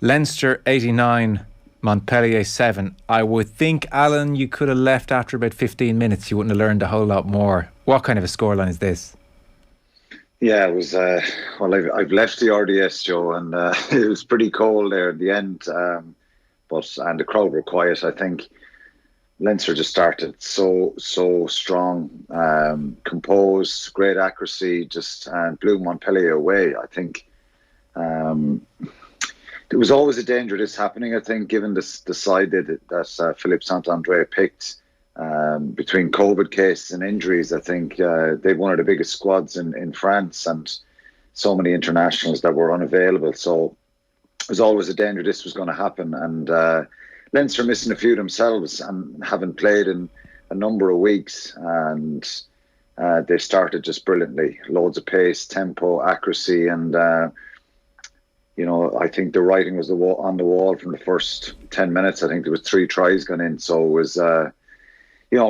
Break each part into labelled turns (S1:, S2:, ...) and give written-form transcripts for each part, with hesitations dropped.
S1: Leinster 89, Montpellier 7. I would think, Alan, you could have left after about 15 minutes. You wouldn't have learned a whole lot more. What kind of a scoreline is this?
S2: Yeah, it was, I've left the RDS, Joe, and it was pretty cold there at the end. And the crowd were quiet. I think Leinster just started so strong, composed, great accuracy, and blew Montpellier away. I think there was always a danger of this happening, I think, given the side that Philippe Saint-André picked. Between COVID cases and injuries, I think they've one of the biggest squads in France, and so many internationals that were unavailable. So there's always a danger this was going to happen. And Leinster missing a few themselves and haven't played in a number of weeks. And they started just brilliantly. Loads of pace, tempo, accuracy. And, I think the writing was on the wall from the first 10 minutes. I think there was 3 tries gone in. So it was...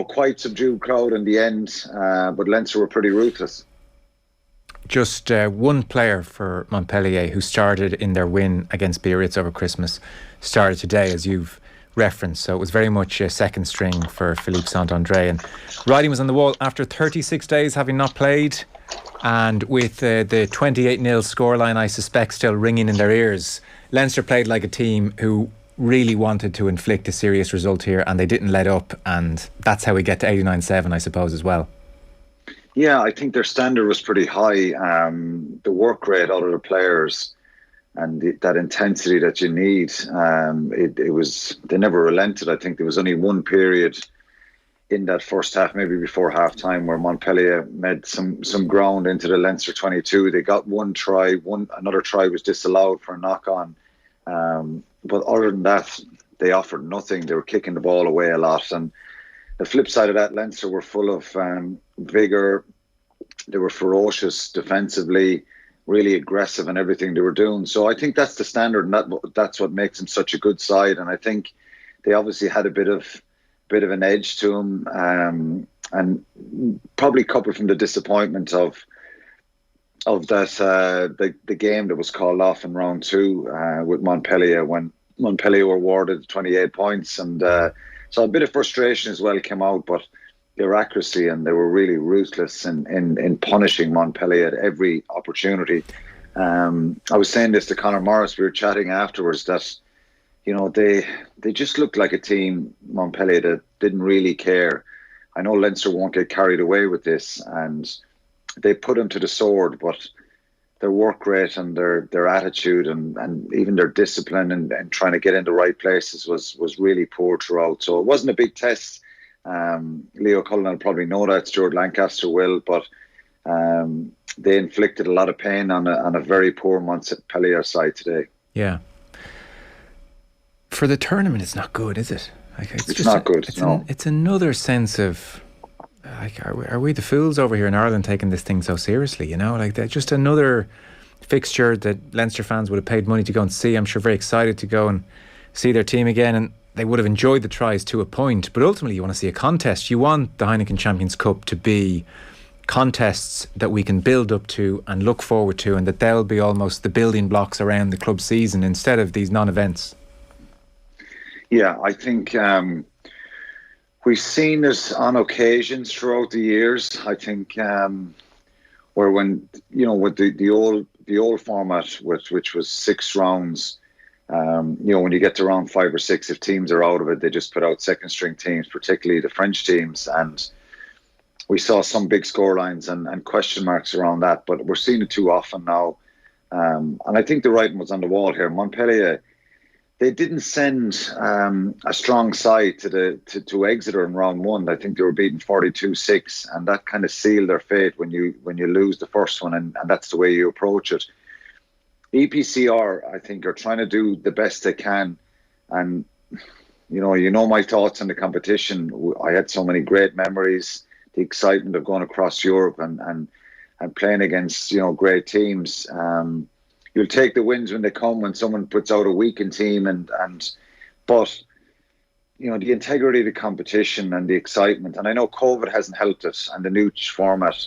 S2: quite subdued crowd in the end, but Leinster were pretty ruthless.
S1: Just one player for Montpellier who started in their win against Biarritz over Christmas started today, as you've referenced. So it was very much a second string for Philippe Saint-André. And writing was on the wall after 36 days having not played. And with the 28-0 scoreline, I suspect, still ringing in their ears, Leinster played like a team who really wanted to inflict a serious result here, and they didn't let up, and that's how we get to 89-7, I suppose, as well.
S2: Yeah, I think their standard was pretty high. The work rate out of the players and that intensity that you need, they never relented. I think there was only one period in that first half, maybe before half time, where Montpellier made some ground into the Leinster 22. They got one try, another try was disallowed for a knock-on. But other than that, they offered nothing. They were kicking the ball away a lot. And the flip side of that, Leinster were full of vigour. They were ferocious defensively, really aggressive in everything they were doing. So I think that's the standard, and that's what makes them such a good side. And I think they obviously had a bit of an edge to them, and probably coupled from the disappointment of that the game that was called off in round 2 with Montpellier, when Montpellier were awarded 28 points, and so a bit of frustration as well came out. But their accuracy, and they were really ruthless in punishing Montpellier at every opportunity. I was saying this to Conor Morris, we were chatting afterwards, that they just looked like a team, Montpellier, that didn't really care. I know Leinster won't get carried away with this, and they put him to the sword, but their work rate and their attitude and even their discipline and trying to get in the right places was really poor throughout. So it wasn't a big test. Leo Cullen will probably know that, Stuart Lancaster will, but they inflicted a lot of pain on a very poor Montpellier side today.
S1: Yeah. For the tournament, it's not good, is it?
S2: It's not good, no.
S1: It's another sense of... are we the fools over here in Ireland taking this thing so seriously? Just another fixture that Leinster fans would have paid money to go and see. I'm sure very excited to go and see their team again, and they would have enjoyed the tries to a point. But ultimately, you want to see a contest. You want the Heineken Champions Cup to be contests that we can build up to and look forward to, and that they'll be almost the building blocks around the club season instead of these non-events.
S2: Yeah, I think... we've seen this on occasions throughout the years. I think where when with the old format, which was 6 rounds, when you get to round 5 or 6, if teams are out of it, they just put out second string teams, particularly the French teams, and we saw some big scorelines and question marks around that. But we're seeing it too often now, and I think the writing was on the wall here. Montpellier, they didn't send a strong side to Exeter in round 1. I think they were beaten 42-6, and that kind of sealed their fate when you lose the first one, and that's the way you approach it. EPCR, I think, are trying to do the best they can, and my thoughts on the competition. I had so many great memories, the excitement of going across Europe and playing against great teams. You'll take the wins when they come, when someone puts out a weakened team, but the integrity of the competition and the excitement. And I know COVID hasn't helped us, and the new format.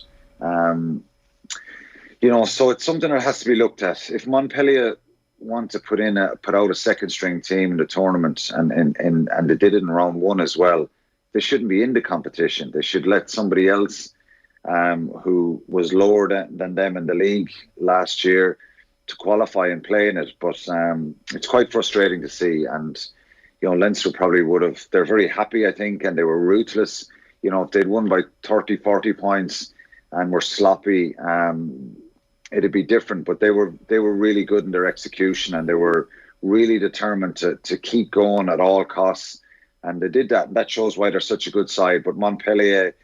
S2: So it's something that has to be looked at. If Montpellier want to put out a second string team in the tournament, and they did it in round one as well, they shouldn't be in the competition. They should let somebody else who was lower than them in the league last year to qualify and play in it. But it's quite frustrating to see. And, Leinster probably would have, they're very happy, I think, and they were ruthless. If they'd won by 30, 40 points and were sloppy, it'd be different. But they were really good in their execution, and they were really determined to keep going at all costs. And they did that. That shows why they're such a good side. But Montpellier,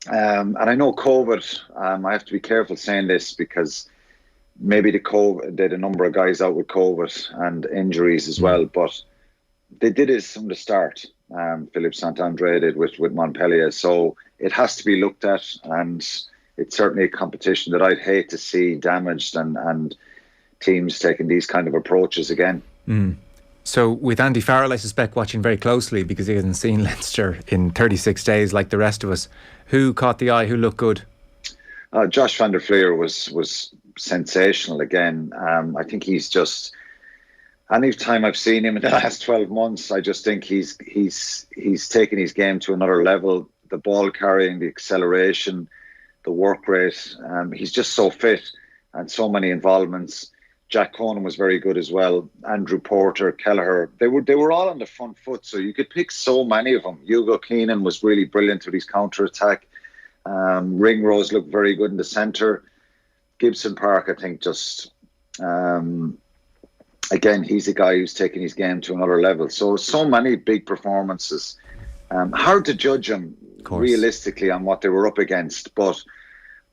S2: and I know COVID, I have to be careful saying this because maybe they had a number of guys out with COVID and injuries as well, but they did it from the start. Philippe Saint-André did with Montpellier. So it has to be looked at, and it's certainly a competition that I'd hate to see damaged and teams taking these kind of approaches again.
S1: So with Andy Farrell, I suspect, watching very closely because he hasn't seen Leinster in 36 days like the rest of us, who caught the eye, who looked good?
S2: Josh van der Fleer was sensational again. I think he's just, any time I've seen him in the last 12 months, I just think he's taken his game to another level. The ball carrying, the acceleration, the work rate. He's just so fit and so many involvements. Jack Conan was very good as well. Andrew Porter, Kelleher, they were all on the front foot, so you could pick so many of them. Hugo Keenan was really brilliant with his counter-attack. Ringrose looked very good in the centre. Gibson Park, I think, just again, he's a guy who's taking his game to another level. So many big performances. Hard to judge them realistically on what they were up against, but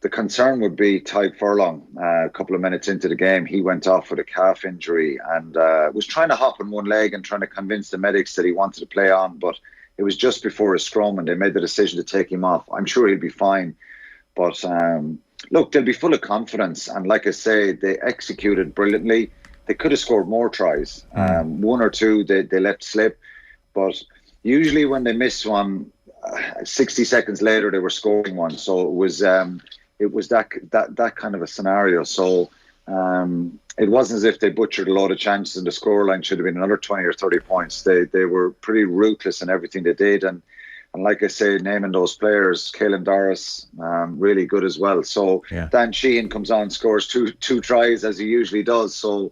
S2: the concern would be Tadhg Furlong. A couple of minutes into the game, he went off with a calf injury and was trying to hop on one leg and trying to convince the medics that he wanted to play on, but it was just before a scrum and they made the decision to take him off. I'm sure he'll be fine, but look, they'll be full of confidence, and like I say, they executed brilliantly. They could have scored more tries. One or two they let slip, but usually when they miss one, 60 seconds later they were scoring one. So it was that kind of a scenario. So it wasn't as if they butchered a lot of chances and the scoreline should have been another 20 or 30 points. They were pretty ruthless in everything they did. And like I say, naming those players, Caelan Doris, really good as well. So Dan Sheehan comes on, scores two tries as he usually does. So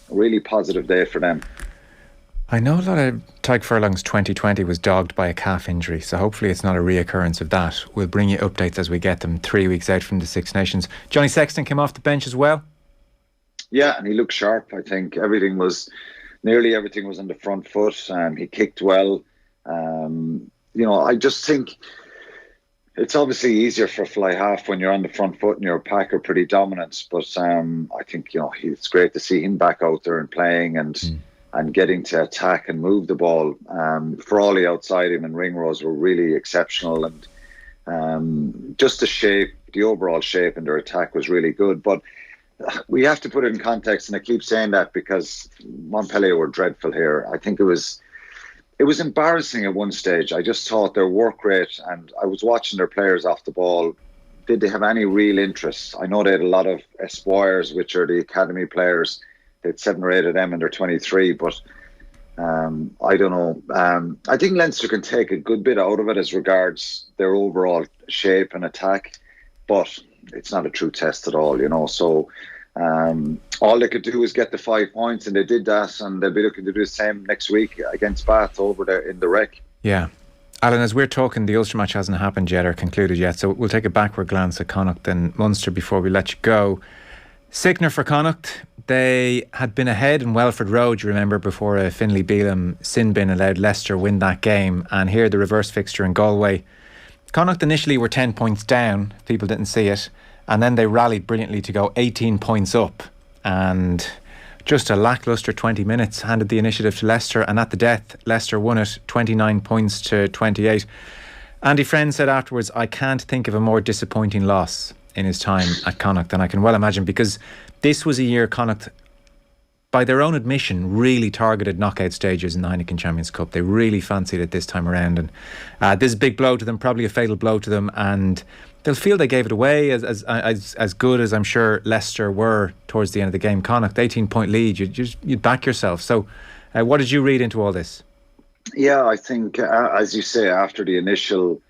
S2: really positive day for them.
S1: I know a lot of Tadhg Furlong's 2020 was dogged by a calf injury, so hopefully it's not a reoccurrence of that. We'll bring you updates as we get them 3 weeks out from the Six Nations. Johnny Sexton came off the bench as well?
S2: Yeah, and he looked sharp. I think nearly everything was on the front foot. He kicked well. I just think it's obviously easier for a fly half when you're on the front foot and your pack are pretty dominant. But I think, it's great to see him back out there and playing and getting to attack and move the ball. Frawley outside him and Ringrose were really exceptional, and just the overall shape in their attack was really good. But we have to put it in context, and I keep saying that because Montpellier were dreadful here. I think it was embarrassing at one stage. I just thought their work rate, and I was watching their players off the ball. Did they have any real interest? I know they had a lot of espoirs, which are the academy players. They had 7 or 8 of them and they're 23, but I don't know. I think Leinster can take a good bit out of it as regards their overall shape and attack, but it's not a true test at all, So all they could do is get the 5 points, and they did that, and they'll be looking to do the same next week against Bath over there in the Rec.
S1: Yeah. Alan, as we're talking, the Ulster match hasn't happened yet or concluded yet, so we'll take a backward glance at Connacht and Munster before we let you go. Sickener for Connacht. They had been ahead in Welford Road, you remember, before a Finlay Bealham sin bin allowed Leicester win that game, and here the reverse fixture in Galway. Connacht initially were 10 points down, people didn't see it, and then they rallied brilliantly to go 18 points up, and just a lacklustre 20 minutes handed the initiative to Leicester, and at the death Leicester won it 29 points to 28. Andy Friend said afterwards, I can't think of a more disappointing loss in his time at Connacht than I can well imagine, because this was a year Connacht by their own admission, really targeted knockout stages in the Heineken Champions Cup. They really fancied it this time around, and this is a big blow to them, probably a fatal blow to them, and they'll feel they gave it away as good as I'm sure Leicester were towards the end of the game. Connacht, 18-point lead, you'd back yourself. So what did you read into all this?
S2: Yeah, I think, as you say, after the initial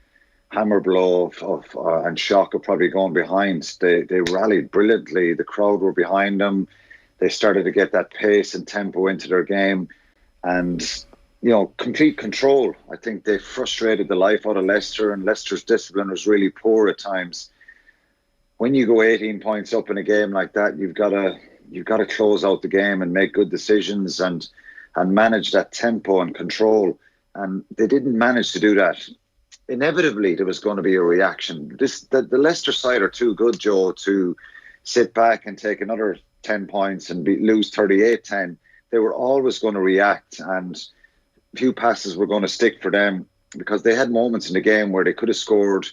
S2: hammer blow of and shock of probably going behind, they rallied brilliantly. The crowd were behind them. They started to get that pace and tempo into their game, and complete control. I think they frustrated the life out of Leicester, and Leicester's discipline was really poor at times. When you go 18 points up in a game like that, you've got to close out the game and make good decisions and manage that tempo and control. And they didn't manage to do that. Inevitably, there was going to be a reaction. The Leicester side are too good, Joe, to sit back and take another 10 points and lose 38-10. They were always going to react, and few passes were going to stick for them, because they had moments in the game where they could have scored,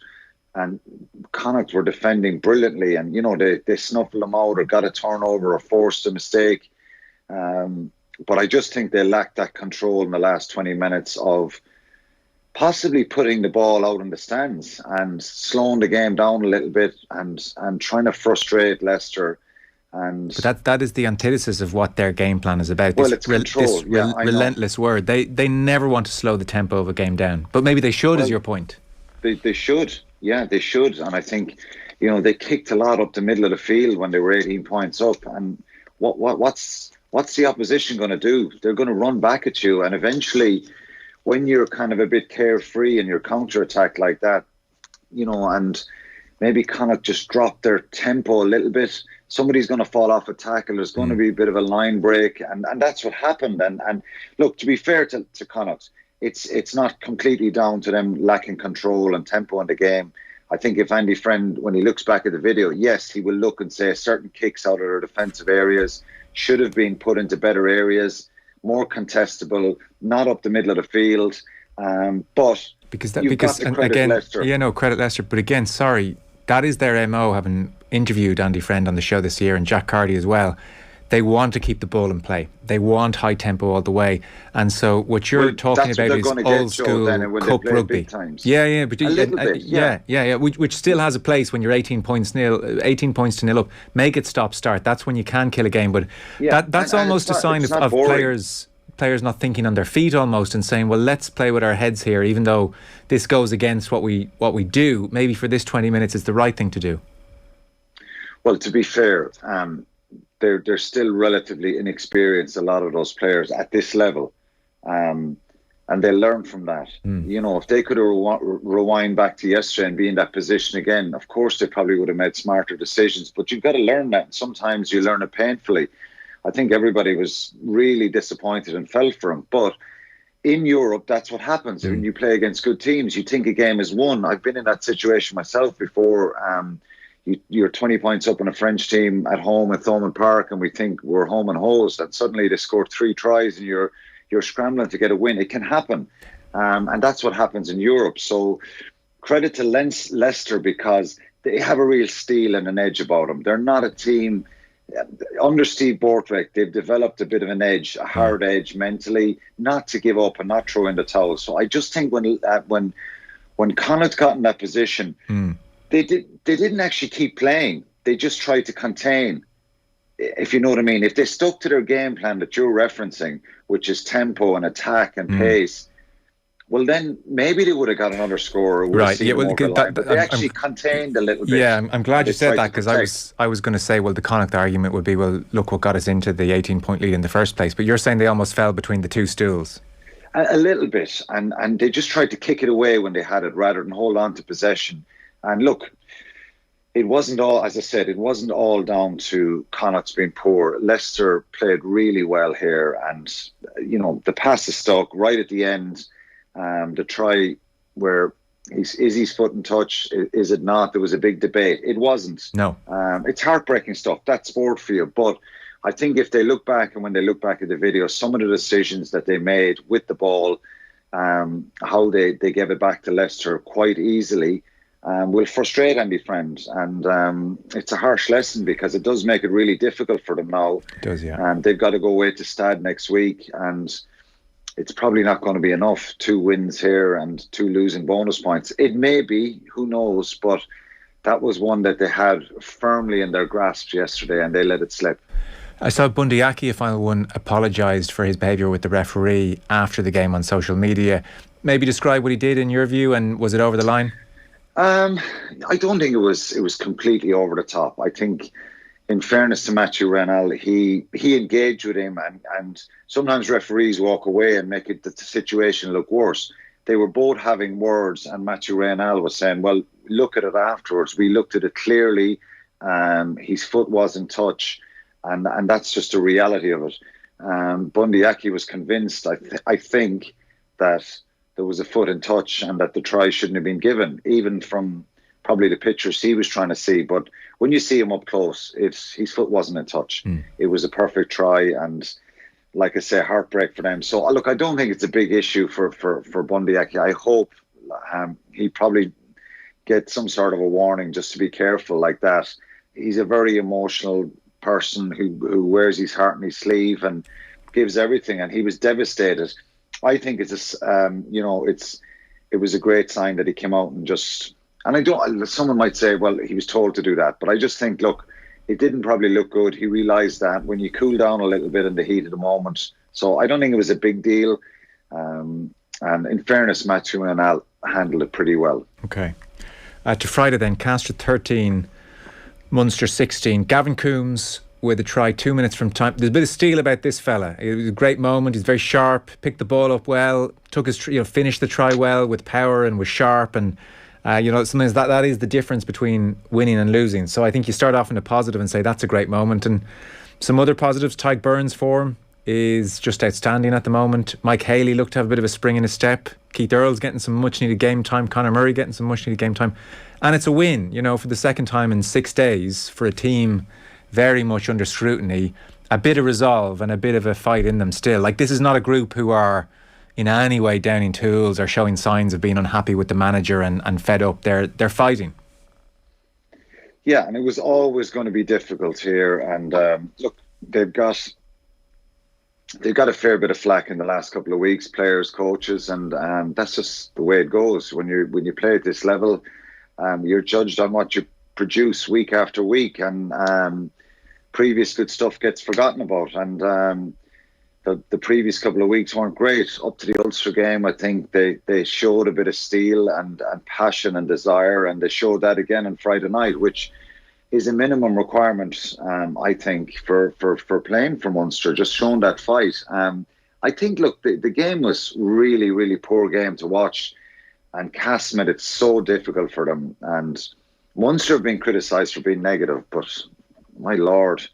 S2: and Connacht were defending brilliantly, and they snuffled them out or got a turnover or forced a mistake. But I just think they lacked that control in the last 20 minutes of possibly putting the ball out in the stands and slowing the game down a little bit and trying to frustrate Leicester. But
S1: that is the antithesis of what their game plan is about.
S2: Well, it's control.
S1: Relentless word. They never want to slow the tempo of a game down. But maybe they should, is your point.
S2: They should. Yeah, they should. And I think, they kicked a lot up the middle of the field when they were 18 points up. And what's the opposition going to do? They're going to run back at you. And eventually, when you're kind of a bit carefree in your counter-attack like that, and maybe Connacht just drop their tempo a little bit, somebody's going to fall off a tackle. There's going to be a bit of a line break. And that's what happened. And look, to be fair to Connacht, it's not completely down to them lacking control and tempo in the game. I think if Andy Friend, when he looks back at the video, yes, he will look and say certain kicks out of their defensive areas should have been put into better areas, more contestable, not up the middle of the field. But credit Leicester.
S1: Credit Leicester. But again, sorry, that is their MO, having interviewed Andy Friend on the show this year and Jack Carty as well. They want to keep the ball in play. They want high tempo all the way. And so what you're talking about is old school cup rugby. Yeah, but which still has a place when you're 18 points to nil up. Make it stop start. That's when you can kill a game. But that's almost a sign of players not thinking on their feet almost, and saying, well, let's play with our heads here, even though this goes against what we do. Maybe for this 20 minutes it's the right thing to do.
S2: Well, to be fair, they're still relatively inexperienced, a lot of those players at this level, and they learn from that. If they could rewind back to yesterday and be in that position again, of course they probably would have made smarter decisions. But you've got to learn that. Sometimes you learn it painfully. I think everybody was really disappointed and felt for him. But in Europe, that's what happens when you play against good teams. You think a game is won. I've been in that situation myself before. You're 20 points up on a French team at home at Thomond Park, and we think we're home and hosed, and suddenly they score 3 tries and you're scrambling to get a win. It can happen, and that's what happens in Europe. So credit to Leicester, because they have a real steel and an edge about them. They're not a team under Steve Borthwick. They've developed a bit of an edge, a hard edge mentally, not to give up and not throw in the towel. So I just think when Connacht got in that position, They didn't actually keep playing. They just tried to contain, if you know what I mean. If they stuck to their game plan that you're referencing, which is tempo and attack and pace, well, then maybe they would have got another score. Right. Yeah. Well, but they actually contained a little bit.
S1: Yeah, I'm glad you said that, because I was going to say, well, the Connacht argument would be, well, look what got us into the 18-point lead in the first place. But you're saying they almost fell between the two stools.
S2: A little bit, and they just tried to kick it away when they had it rather than hold on to possession. And look, it wasn't all, as I said, it wasn't all down to Connacht being poor. Leicester played really well here, and the pass is stuck right at the end. The try where is his foot in touch? Is it not? There was a big debate. It wasn't.
S1: No.
S2: It's heartbreaking stuff. That's sport for you. But I think if they look back, and when they look back at the video, some of the decisions that they made with the ball, how they gave it back to Leicester quite easily, will frustrate Andy Friend. And it's a harsh lesson because it does make it really difficult for them now.
S1: It does, yeah.
S2: They've got to go away to Stade next week, and it's probably not going to be enough. 2 wins here and 2 losing bonus points. It may be, who knows, but that was one that they had firmly in their grasp yesterday and they let it slip.
S1: I saw Bundyaki, a final one, apologised for his behaviour with the referee after the game on social media. Maybe describe what he did in your view, and was it over the line?
S2: I don't think it was completely over the top. I think, in fairness to Mathieu Reynal, he engaged with him, and sometimes referees walk away and make the situation look worse. They were both having words, and Mathieu Reynal was saying, well, look at it afterwards. We looked at it clearly. His foot was in touch, and that's just the reality of it. Bundyaki was convinced, I think, that there was a foot in touch and that the try shouldn't have been given, even from probably the pictures he was trying to see. But when you see him up close, his foot wasn't in touch. It was a perfect try, and like I say, heartbreak for them. So look, I don't think it's a big issue for Bundyaki. I hope he probably gets some sort of a warning just to be careful like that. He's a very emotional person who wears his heart on his sleeve and gives everything, and he was devastated. I think it was a great sign that he came out and just, and someone might say, well, he was told to do that, but I just think, look, it didn't probably look good. He realised that when you cool down a little bit in the heat of the moment. So I don't think it was a big deal. And in fairness, Mathieu Reynal handled it pretty well. Okay.
S1: To Friday then, Castres 13, Munster 16. Gavin Coombs with a try 2 minutes from time. There's a bit of steel about this fella. It was a great moment. He's very sharp, picked the ball up well, took his finished the try well with power and was sharp. And sometimes that is the difference between winning and losing. So I think you start off in a positive and say that's a great moment. And some other positives, Tyke Burns' form is just outstanding at the moment. Mike Haley looked to have a bit of a spring in his step. Keith Earls getting some much needed game time. Conor Murray getting some much needed game time. And it's a win, for the second time in 6 days for a team very much under scrutiny. A bit of resolve and a bit of a fight in them still. Like, this is not a group who are in any way downing tools or showing signs of being unhappy with the manager and fed up. They're fighting.
S2: Yeah, and it was always going to be difficult here. And look, they've got a fair bit of flack in the last couple of weeks, players, coaches, and that's just the way it goes. When you play at this level, you're judged on what you produce week after week, and previous good stuff gets forgotten about. And the previous couple of weeks weren't great. Up to the Ulster game, I think they showed a bit of steel and passion and desire, and they showed that again on Friday night, which is a minimum requirement, I think, for playing for Munster, just showing that fight. I think, look, the game was really, really poor game to watch, and Castres made it so difficult for them. And Munster have been criticised for being negative, but my Lord,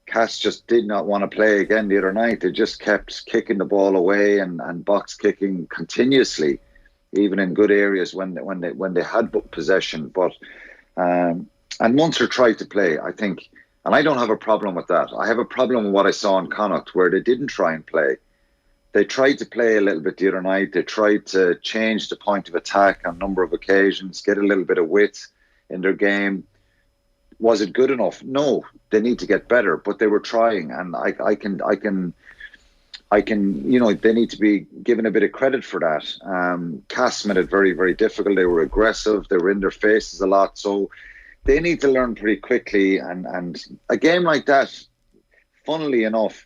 S2: Castres just did not want to play again the other night. They just kept kicking the ball away and box kicking continuously, even in good areas when they had possession. But and Munster tried to play, I think, and I don't have a problem with that. I have a problem with what I saw in Connacht, where they didn't try and play. They tried to play a little bit the other night. They tried to change the point of attack on a number of occasions, get a little bit of width in their game. Was it good enough? No, they need to get better, but they were trying, and I can, they need to be given a bit of credit for that. Cass made it very, very difficult. They were aggressive. They were in their faces a lot, so they need to learn pretty quickly. And a game like that, funnily enough,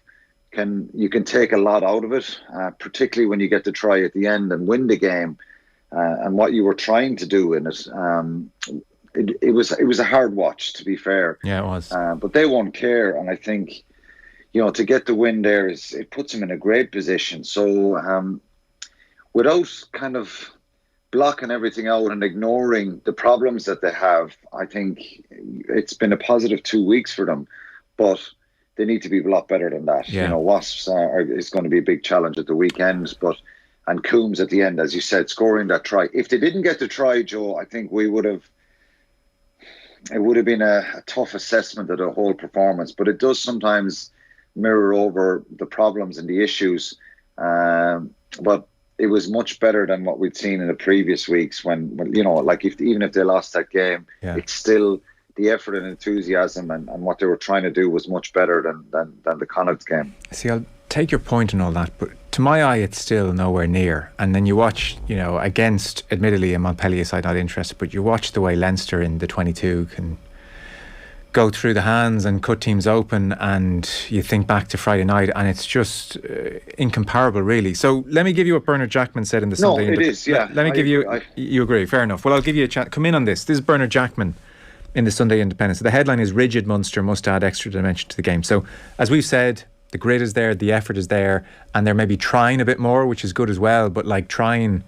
S2: you can take a lot out of it, particularly when you get to try at the end and win the game, and what you were trying to do in it. It was a hard watch, to be fair.
S1: Yeah, it was.
S2: But they won't care, and I think, to get the win there it puts them in a great position. So without kind of blocking everything out and ignoring the problems that they have, I think it's been a positive 2 weeks for them. But they need to be a lot better than that.
S1: Yeah.
S2: Wasps is going to be a big challenge at the weekend, and Coombs at the end, as you said, scoring that try. If they didn't get the try, Joe, I think it would have been a tough assessment of the whole performance. But it does sometimes mirror over the problems and the issues. But it was much better than what we'd seen in the previous weeks when like even if they lost that game, it's still the effort and enthusiasm and what they were trying to do was much better than the Connacht game.
S1: See, I'll take your point and all that, but to my eye it's still nowhere near. And then you watch, against admittedly a Montpellier side not interested, but you watch the way Leinster in the 22 can go through the hands and cut teams open, and you think back to Friday night and it's just incomparable really. So let me give you what Bernard Jackman said in the Sunday.
S2: No, it is, yeah.
S1: Let me give you, you agree, fair enough. Well, I'll give you a chance. Come in on this. This is Bernard Jackman in the Sunday Independent. So the headline is "Rigid Munster must add extra dimension to the game." So as we've said, the grit is there, the effort is there, and they're maybe trying a bit more, which is good as well, but like trying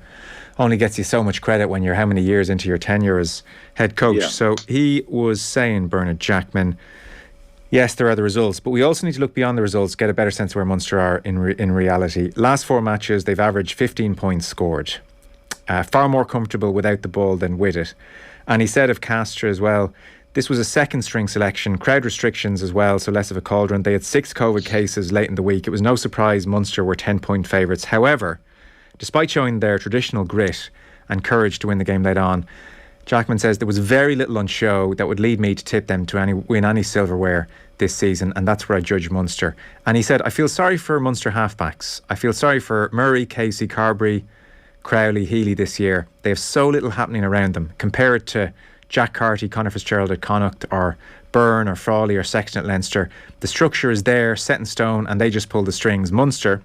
S1: only gets you so much credit when you're how many years into your tenure as head coach.
S2: Yeah.
S1: So he was saying, Bernard Jackman, yes, there are the results, but we also need to look beyond the results, get a better sense of where Munster are in reality. Last 4 matches, they've averaged 15 points scored. Far more comfortable without the ball than with it. And he said of Castres as well, this was a second string selection, crowd restrictions as well, so less of a cauldron. They had 6 COVID cases late in the week. It was no surprise Munster were 10-point favourites. However, despite showing their traditional grit and courage to win the game late on, Jackman says there was very little on show that would lead me to tip them to win any silverware this season, and that's where I judge Munster. And he said, I feel sorry for Munster halfbacks. I feel sorry for Murray, Casey, Carberry, Crowley, Healy this year. They have so little happening around them. Compare it to Jack Carty, Conor Fitzgerald at Connacht, or Byrne or Frawley or Sexton at Leinster. The structure is there, set in stone, and they just pull the strings. Munster,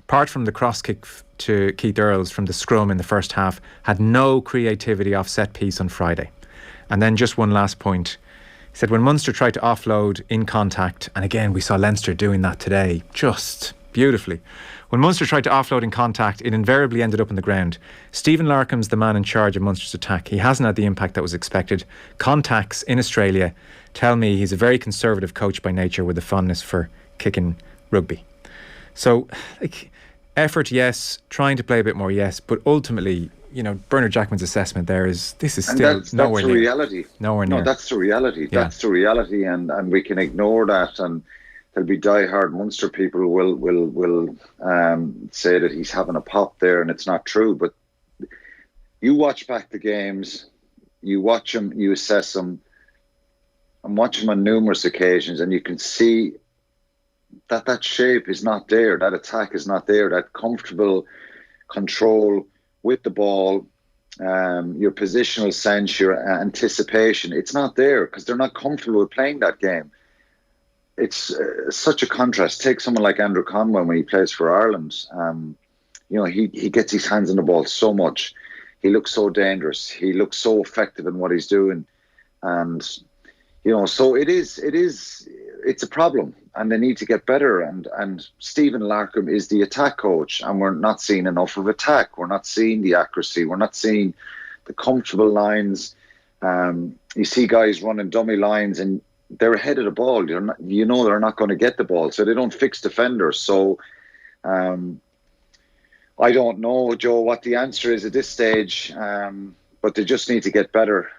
S1: apart from the cross kick to Keith Earls from the scrum in the first half, had no creativity off set piece on Friday. And then just one last point. He said when Munster tried to offload in contact, and again we saw Leinster doing that today just beautifully. When Munster tried to offload in contact, it invariably ended up on the ground. Stephen Larkham's the man in charge of Munster's attack. He hasn't had the impact that was expected. Contacts in Australia tell me he's a very conservative coach by nature with a fondness for kicking rugby. So, effort, yes. Trying to play a bit more, yes. But ultimately, Bernard Jackman's assessment there is this is still nowhere near.
S2: That's the reality.
S1: Nowhere near.
S2: No, that's the reality. Yeah. That's the reality, and we can ignore that. And there'll be die-hard Munster people will say that he's having a pop there, and it's not true. But you watch back the games, you watch them, you assess them, and watch them on numerous occasions, and you can see that shape is not there, that attack is not there, that comfortable control with the ball, your positional sense, your anticipation, it's not there because they're not comfortable with playing that game. It's such a contrast. Take someone like Andrew Conway when he plays for Ireland. He gets his hands on the ball so much. He looks so dangerous. He looks so effective in what he's doing. And, so it's a problem. And they need to get better. And Stephen Larkham is the attack coach, and we're not seeing enough of attack. We're not seeing the accuracy. We're not seeing the comfortable lines. You see guys running dummy lines, and they're ahead of the ball. They're not going to get the ball, so they don't fix defenders. So I don't know, Joe, what the answer is at this stage, but they just need to get better.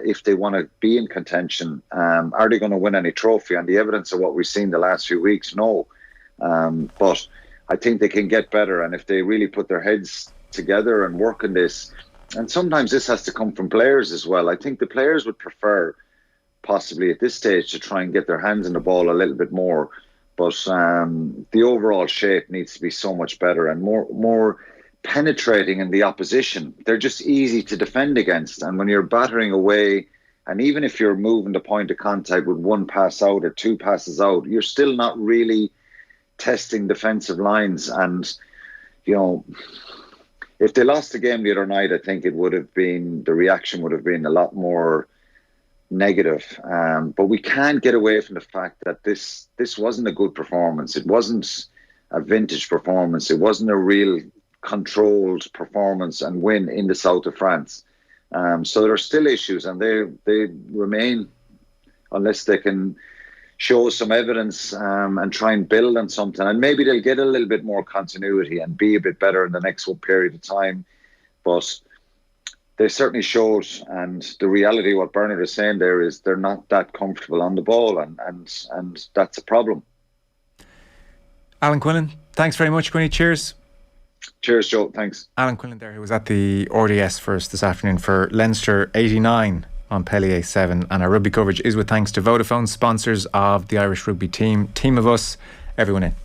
S2: If they want to be in contention. Are they going to win any trophy? And the evidence of what we've seen the last few weeks, no. But I think they can get better. And if they really put their heads together and work on this, and sometimes this has to come from players as well. I think the players would prefer possibly at this stage to try and get their hands on the ball a little bit more. But the overall shape needs to be so much better and more penetrating in the opposition. They're just easy to defend against, and when you're battering away, and even if you're moving the point of contact with 1 pass out or 2 passes out, you're still not really testing defensive lines. And if they lost the game the other night, I think the reaction would have been a lot more negative. But we can't get away from the fact that this wasn't a good performance. It wasn't a vintage performance. It wasn't a real controlled performance and win in the south of France. So there are still issues, and they remain unless they can show some evidence and try and build on something. And maybe they'll get a little bit more continuity and be a bit better in the next period of time. But they certainly showed, and the reality, what Bernard is saying there, is they're not that comfortable on the ball, and that's a problem.
S1: Alan Quinlan, thanks very much, Quinny. Cheers.
S2: Cheers, Joe. Thanks.
S1: Alan Quinlan there, who was at the RDS for us this afternoon for Leinster 89, Montpellier 7. And our rugby coverage is with thanks to Vodafone, sponsors of the Irish rugby team. Team of us, everyone in.